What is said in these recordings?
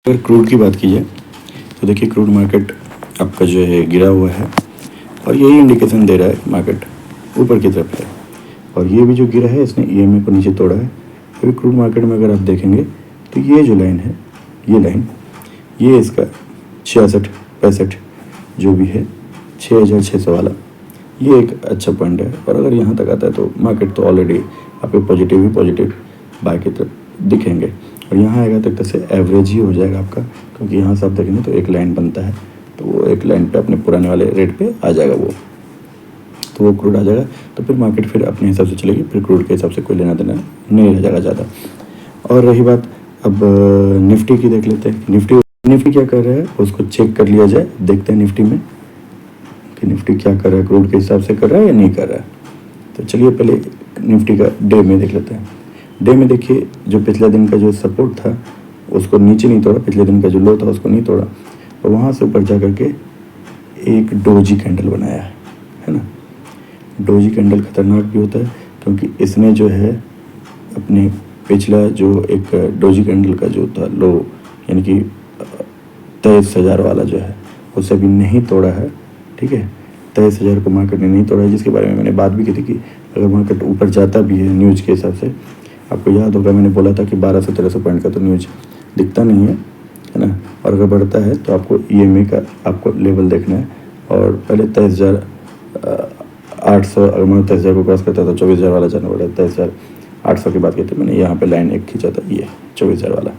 अगर क्रूड की बात की जाए तो देखिए क्रूड मार्केट आपका जो है गिरा हुआ है और यही इंडिकेशन दे रहा है मार्केट ऊपर की तरफ है। और ये भी जो गिरा है इसने ईएमए को नीचे तोड़ा है। अभी क्रूड मार्केट में अगर आप देखेंगे तो ये जो लाइन है, ये लाइन, ये इसका 66-65 जो भी है 6600 वाला, ये एक अच्छा पॉइंट है। और अगर यहाँ तक आता है तो मार्केट तो ऑलरेडी आपके पॉजिटिव ही पॉजिटिव बाय की तरफ दिखेंगे। और यहाँ आएगा तो एक तरह से एवरेज ही हो जाएगा आपका, क्योंकि यहाँ से आप देखेंगे तो एक लाइन बनता है, तो वो एक लाइन पे अपने पुराने वाले रेट पे आ जाएगा वो क्रूड आ जाएगा। तो फिर मार्केट फिर अपने हिसाब से चलेगी, फिर क्रूड के हिसाब से कोई लेना देना नहीं रह जाएगा ज़्यादा। और रही बात अब निफ्टी की, देख लेते हैं निफ्टी क्या कर रहा है उसको चेक कर लिया जाए। देखते हैं निफ्टी में कि निफ्टी क्या कर रहा है, क्रूड के हिसाब से कर रहा है या नहीं कर रहा है। तो चलिए पहले निफ्टी का डे में देख लेते हैं। डे में देखिए जो पिछले दिन का जो सपोर्ट था उसको नीचे नहीं तोड़ा, पिछले दिन का जो लो था उसको नहीं तोड़ा, और वहाँ से ऊपर जा करके एक डोजी कैंडल बनाया है ना। डोजी कैंडल खतरनाक भी होता है क्योंकि इसने जो है अपने पिछला जो एक डोजी कैंडल का जो था लो, यानी कि 23,000 वाला जो है उसे भी नहीं तोड़ा है। ठीक है, 23,000 को मार्केट ने नहीं तोड़ा है, जिसके बारे में मैंने बात भी की थी कि अगर मार्केट ऊपर जाता भी है न्यूज़ के हिसाब से, आपको याद होगा मैंने बोला था कि 1200-1300 पॉइंट का तो न्यूज़ दिखता नहीं है ना। और अगर बढ़ता है तो आपको ईएमए का आपको लेवल देखना है। और पहले 23,800, अगर मैं 23,000 को क्रॉस करता था 24,000 वाला जाना पड़ा। 23,800 की बात की थी मैंने, यहाँ पे लाइन एक खींचा था, ये 24,000 वाला।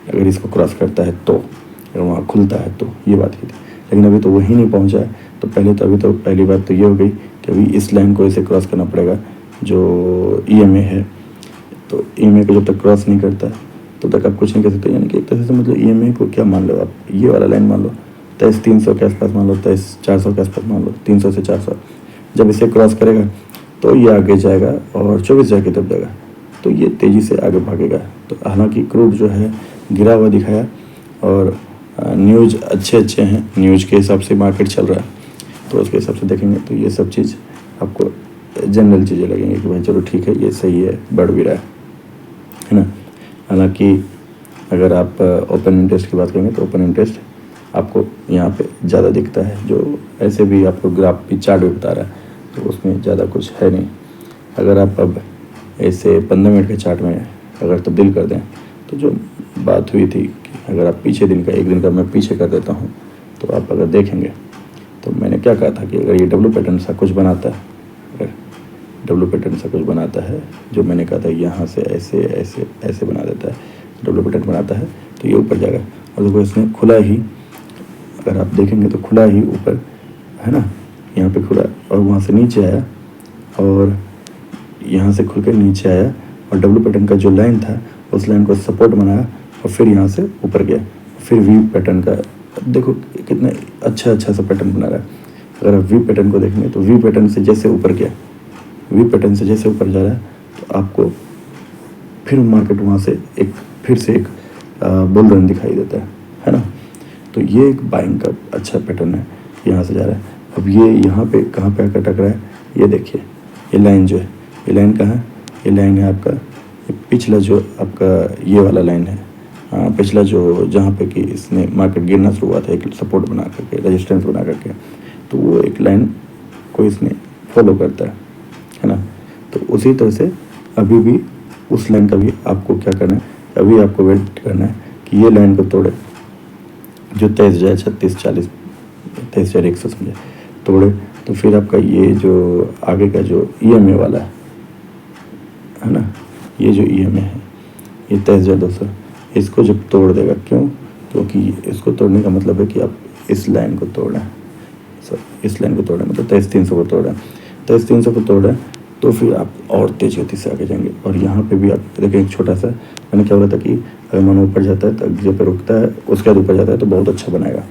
अगर इसको क्रॉस करता है तो, अगर वहाँ खुलता है तो, ये बात की थी। लेकिन अभी तो वही नहीं पहुँचा है। तो पहली बात तो ये हो गई कि अभी इस लाइन को इसे क्रॉस करना पड़ेगा जो ईएमए है। तो ईएमए को जब तक क्रॉस नहीं करता तब तक आप कुछ नहीं कर सकते। यानी कि एक तरह से मतलब ईएमए को क्या मान लो आप, ये वाला लाइन मान लो 23,300 के आसपास मान लो, 23,400 के आसपास मान लो, 300 से 400 जब इसे क्रॉस करेगा तो ये आगे जाएगा और 24,000 की तरफ जाएगा, तो ये तेज़ी से आगे भागेगा। तो हालांकि क्रूड जो है गिरा हुआ दिखाया और न्यूज़ अच्छे हैं, न्यूज़ के हिसाब से मार्केट चल रहा है, तो उसके हिसाब से देखेंगे तो ये सब चीज़ आपको जनरल चीज़ें लगेंगी कि भाई चलो ठीक है, ये सही है, बढ़ भी रहा है ना। हालांकि अगर आप ओपन इंटरेस्ट की बात करेंगे तो ओपन इंटरेस्ट आपको यहाँ पे ज़्यादा दिखता है, जो ऐसे भी आपको ग्राफ भी चार्ट भी बता रहा है, तो उसमें ज़्यादा कुछ है नहीं। अगर आप अब ऐसे 15 मिनट के चार्ट में अगर तब्दील कर दें तो जो बात हुई थी कि अगर आप पीछे दिन का, एक दिन का मैं पीछे कर देता हूँ, तो आप अगर देखेंगे तो मैंने क्या कहा था कि अगर ये डब्लू पैटर्न सा कुछ बनाता है, अगर डब्लू पैटर्न सा कुछ बनाता है, जो मैंने कहा था यहाँ से ऐसे ऐसे ऐसे बना देता है, डब्लू पैटर्न बनाता है तो ये ऊपर जाएगा। और देखो इसने खुला ही, अगर आप देखेंगे तो खुला ही ऊपर है ना, यहाँ पे खुला और वहाँ से नीचे आया और यहाँ से खुल कर नीचे आया और डब्लू पैटर्न का जो लाइन था उस लाइन को सपोर्ट बनाया और फिर यहाँ से ऊपर गया। फिर वी पैटर्न का देखो कितना अच्छा सा पैटर्न बना रहा है। अगर आप वी पैटर्न को देखेंगे तो वी पैटर्न से जैसे ऊपर गया, वी पैटर्न से जैसे ऊपर जा रहा है, तो आपको फिर मार्केट वहाँ से फिर से एक बुल रन दिखाई देता है ना। तो ये एक बाइंग का अच्छा पैटर्न है, यहाँ से जा रहा है। अब ये यहाँ पे कहाँ पे आकर टकरा है, ये देखिए, ये लाइन जो है, ये लाइन कहाँ है, ये लाइन है आपका पिछला जो आपका ये वाला लाइन है, पिछला जो जहाँ पे कि इसने मार्केट गिरना शुरू हुआ था, एक सपोर्ट बना करके, रेजिस्टेंस बना करके, तो वो एक लाइन को इसने फॉलो करता है ना। तो उसी तरह से अभी भी उस लाइन का भी आपको क्या करना है, अभी आपको वेट करना है कि ये लाइन को तोड़े, जो 23,036-40, 23,100 समझे तोड़े, तो फिर आपका ये जो आगे का जो ईएमए वाला है ना, ये जो ईएमए है ये 23,200, इसको जब तोड़ देगा, क्योंकि इसको तोड़ने का मतलब है कि आप इस लाइन को तोड़ा है, इस लाइन को तोड़ा मतलब 23,300 को तोड़ा, 23,300 को तोड़ा, तो फिर आप और तेज गति से आगे जाएंगे। और यहाँ पे भी आप देखें एक छोटा सा, मैंने क्या बोला था कि अगर मानो ऊपर जाता है तो जब पे रुकता है उसके बाद ऊपर जाता है तो बहुत अच्छा बनाएगा।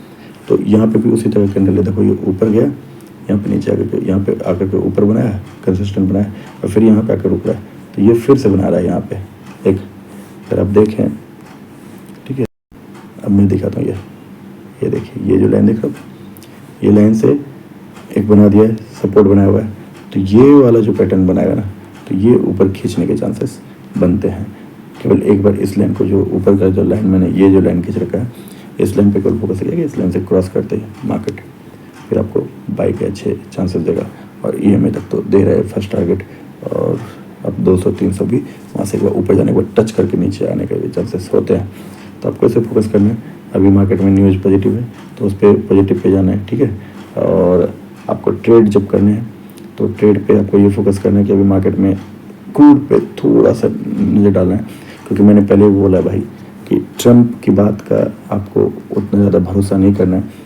तो यहाँ पे भी उसी तरह कैंडल है, देखो ये ऊपर गया, यहाँ पे नीचे आकर के, यहाँ पे आकर के ऊपर बनाया, कंसिस्टेंट बनाया, और फिर यहाँ पे आकर रुक रहा है, तो ये फिर से बना रहा है यहाँ पे एक। अगर आप देखें, ठीक है, अब मैं दिखाता हूँ, ये देखिए, ये जो लाइन देख रहे हो, ये लाइन से एक बना दिया है, सपोर्ट बनाया हुआ है, तो ये वाला जो पैटर्न बनाएगा ना, तो ये ऊपर खींचने के चांसेस बनते हैं। केवल एक बार इस लाइन को, जो ऊपर का जो लाइन मैंने ये जो लाइन खींच रखा है, इस लाइन पे केवल फोकस करिएगा। इस लाइन से क्रॉस करते ही मार्केट फिर आपको बाई के अच्छे चांसेस देगा। और EMA तक तो दे रहा है फर्स्ट टारगेट, और अब 200-300 भी वहाँ से एक बार ऊपर जाने के बाद टच करके नीचे आने के भी चांसेस होते हैं। तो आपको इसे फोकस करना है। अभी मार्केट में न्यूज़ पॉजिटिव है तो उस पर पॉजिटिव पे जाना है, ठीक है। और आपको ट्रेड जब करने हैं तो ट्रेड पे आपको ये फोकस करना है कि अभी मार्केट में क्रूड पे थोड़ा सा नज़र डालना है, क्योंकि मैंने पहले भी बोला भाई कि ट्रम्प की बात का आपको उतना ज़्यादा भरोसा नहीं करना है।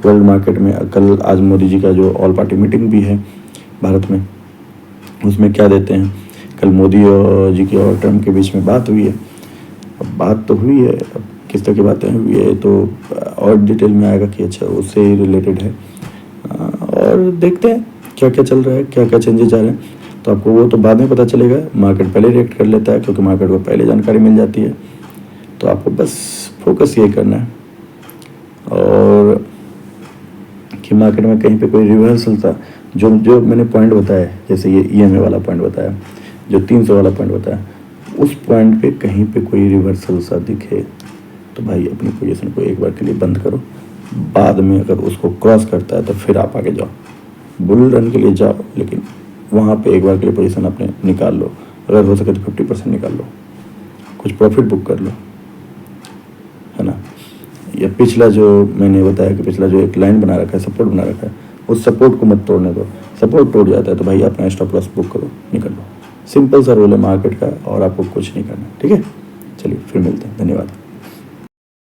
वर्ल्ड मार्केट में कल आज मोदी जी का जो ऑल पार्टी मीटिंग भी है भारत में, उसमें क्या देते हैं, कल मोदी जी की और ट्रम्प के बीच में बात हुई है। अब बात तो हुई है, अब किस तरह की बातें हुई है तो और डिटेल में आएगा कि अच्छा उससे ही रिलेटेड है। और देखते हैं क्या क्या चल रहा है, क्या क्या चेंजेस आ रहे हैं, तो आपको वो तो बाद में पता चलेगा। मार्केट पहले रिएक्ट कर लेता है क्योंकि मार्केट को पहले जानकारी मिल जाती है। तो आपको बस फोकस ये करना है और कि मार्केट में कहीं पे कोई रिवर्सल था, जो जो मैंने पॉइंट बताया, जैसे ये EMA वाला पॉइंट बताया, जो 300 वाला पॉइंट बताया, उस पॉइंट पे कहीं पे कोई रिवर्सल सा दिखे तो भाई अपनी पोजीशन को एक बार के लिए बंद करो। बाद में अगर उसको क्रॉस करता है तो फिर आप आगे जाओ, बुल रन के लिए जाओ, लेकिन वहाँ पे एक बार के लिए पोजीशन अपने निकाल लो। अगर हो सके तो 50% निकाल लो, कुछ प्रॉफिट बुक कर लो, है ना। या पिछला जो मैंने बताया कि पिछला जो एक लाइन बना रखा है, सपोर्ट बना रखा है, उस सपोर्ट को मत तोड़ने दो। सपोर्ट टूट जाता है तो भाई अपना स्टॉप लॉस बुक करो, निकल लो। सिंपल सा रोल है मार्केट का और आपको कुछ नहीं करना, ठीक है। चलिए फिर मिलते हैं, धन्यवाद।